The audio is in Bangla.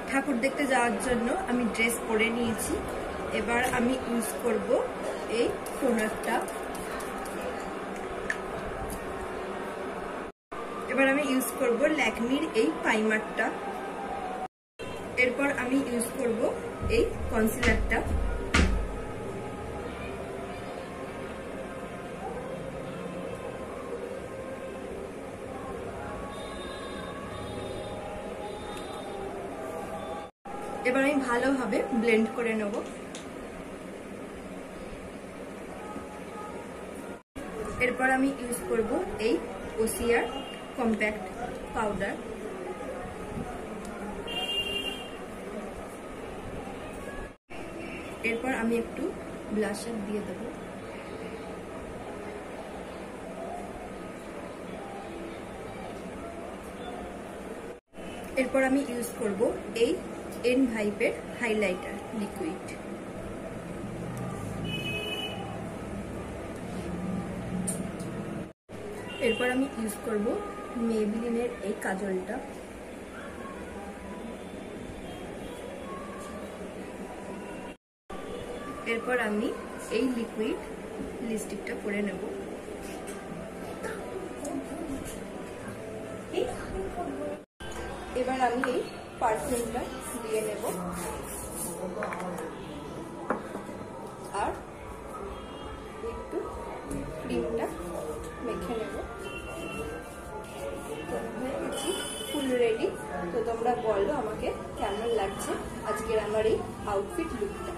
ঠাকুর দেখতে যাওয়ার জন্য আমি ড্রেস পরে নিয়েছি। এবার আমি ইউজ করব এই টোনারটা। এবার আমি ইউজ করব ল্যাকমির এই প্রাইমারটা। এরপর আমি ইউজ করব এই কনসিলারটা। এবার আমি ভালোভাবে ব্লেন্ড করে নেব। এরপর আমি ইউজ করব এই ওসিআর কম্প্যাক্ট পাউডার। এরপর আমি একটু ব্লাশার দিয়ে দেব। এরপর আমি ইউজ করব এই এন ভাইপের হাইলাইটার লিকুইড। এরপর আমি ইউজ করব মেবলিনের এই কাজলটা। এরপর আমি এই লিকুইড লিপস্টিকটা পরে নেব। এবার আমি এই পারফিউমটা দিয়ে নেব আর একটু ক্রিমটা মেখে নেব। Full ready. তো তোমরা বলো আমাকে কেমন লাগছে আজকের আমার এই আউটফিট লুকটা।